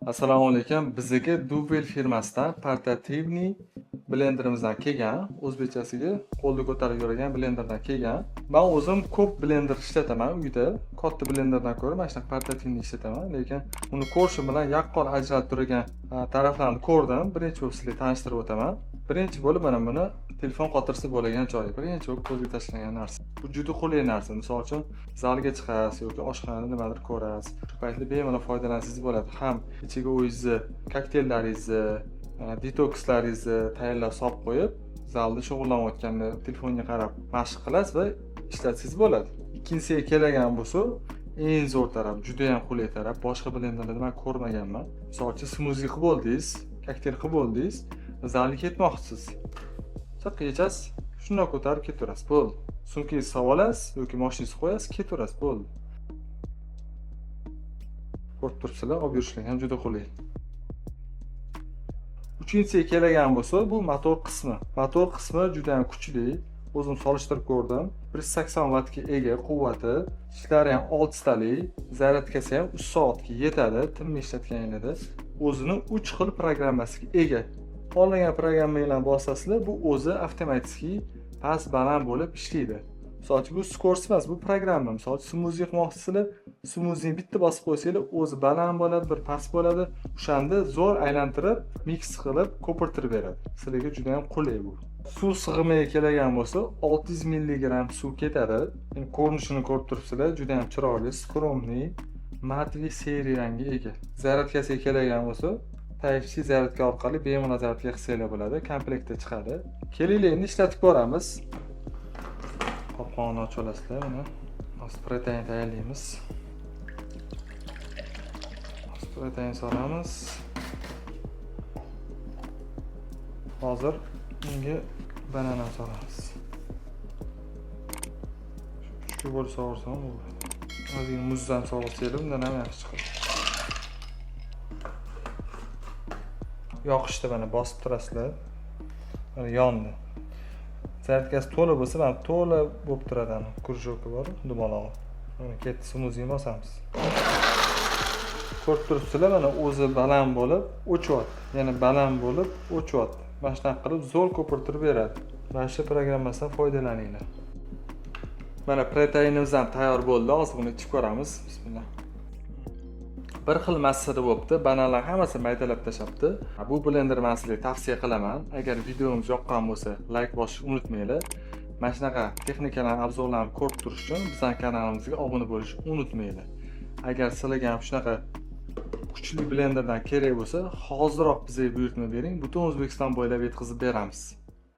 Assalomu alaykum. Bizga Dubel firmasida portativniy blenderimizdan kelgan, o'zbekchasiga qo'lda ko'tarib yuradigan blenderdan kelgan. Men o'zim ko'p blender ishlataman uyda. Katta blenderdan ko'ra mana shunaqa portativniy ishlataman, lekin uni ko'rishim bilan yaqqol ajralib turgan taraflarni ko'rdim. Birinchi bo'lib sizlarga tanishtirib o'taman. Birinchi bo'lib mana buni telefon qotirisi bo'lgan joyi. Birinchi bo'lib ko'zga tashlangan narsa. Bu juda qulay narsa. Misol uchun zalga chiqasiz yoki oshxonada nimadir ko'rasiz. Shu paytda bemalol foydalansangiz bo'ladi. Ham ichiga o'zingizni kokteyllaringizni, detokslaringizni tayyorlab solib qo'yib, zalda shug'ullanayotganda telefonga qarab mashq qilasiz va ishlatsangiz bo'ladi. Ikkinchisiga kelgan bo'lsa, eng zo'r taraf, juda ham qulay taraf. Boshqa blenderlarda men ko'rmaganman. Misol uchun smuzi qilib oldingiz, kokteyl qilib oldingiz, zalga ketmoqchisiz. Chaqiyachasiz, shunday ko'tarib ketaverasiz, bo'ldi. Sumkangizni solib olasiz yoki mashinangizga qo'yasiz, ketaverasiz, bo'ldi. Ko'rib turibsizlar, olib yurishlar ham juda qulay. Uchinchisiga kelgan bo'lsa, bu motor qismi. Motor qismi juda ham kuchli. O'zim solishtirib ko'rdim. 180 vattga ega quvvati, ishlari ham 6 talik, zaryadkasi ham 3 soatga yetadi, tinmay ishlatganingizda. O'zini 3 xil programmasiga ega. Xohlagan programma bilan bosasizlar, bu o'zi avtomatik past baland bo'lib ishlaydi. Misol uchun bu skors emas, bu programma. Misol uchun smuzi qilmoqchisizlar, smuzini bitta bosib qo'ysanglar, o'zi baland bo'ladi, bir past bo'ladi. O'shanda zo'r aylantirib, mix qilib, ko'pirtirib beradi. Sizlarga juda ham qulay bu. Suv sig'imiga kelgan bo'lsa, 600 mg suv ketadi. Endi ko'rinishini ko'rib turibsizlar, juda ham chiroyli, skromniy, matli seriyanga ega. Zaryadkasiga kelgan bo'lsa, Type-C zaryadka orqali bemalol zaryadka qilsanglar bo'ladi, komplektda chiqadi. Kelinglar endi ishlatib ko'ramiz. Qopqog'ini ochib olasizlar, mana. Protein tayyorlaymiz. Protein solamiz. Hozir unga banana solamiz. Shu bo'lsa so'rsam bu. Ozgina muzdan solsanglar, undan ham yaxshi chiqadi. Yoqishda mana bosib turasizlar. Mana yondi. Zaryadkasi to'la bo'lsa, mana to'la bo'lib turadi, ana kurjoki bor, dumalog'i. Mana ketdi, smuzini bosamiz. Ko'rib turibsizlar, mana o'zi baland bo'lib o'chyapti. Yana baland bo'lib o'chyapti. Mana shunaqa qilib zo'r ko'pirtirib beradi. Mana shu programmadan foydalaninglar. Mana proteinimiz ham tayyor bo'ldi. Hozir buni ichib ko'ramiz. Bismillah. Bir xil massada bo'libdi. Bananlar hammasini maydalab tashlabdi. Bu blender men sizlarga tavsiya qilaman. Agar videomiz yoqqan bo'lsa, like bosishni unutmanglar. Mana shunaqa texnikalarni, obzorlarni ko'rib turish uchun bizning kanalimizga obuna bo'lishni unutmanglar. Agar sizlarga ham shunaqa kuchli blenderdan kerak bo'lsa, hoziroq bizga buyurtma bering. Butun O'zbekiston bo'ylab yetkazib beramiz.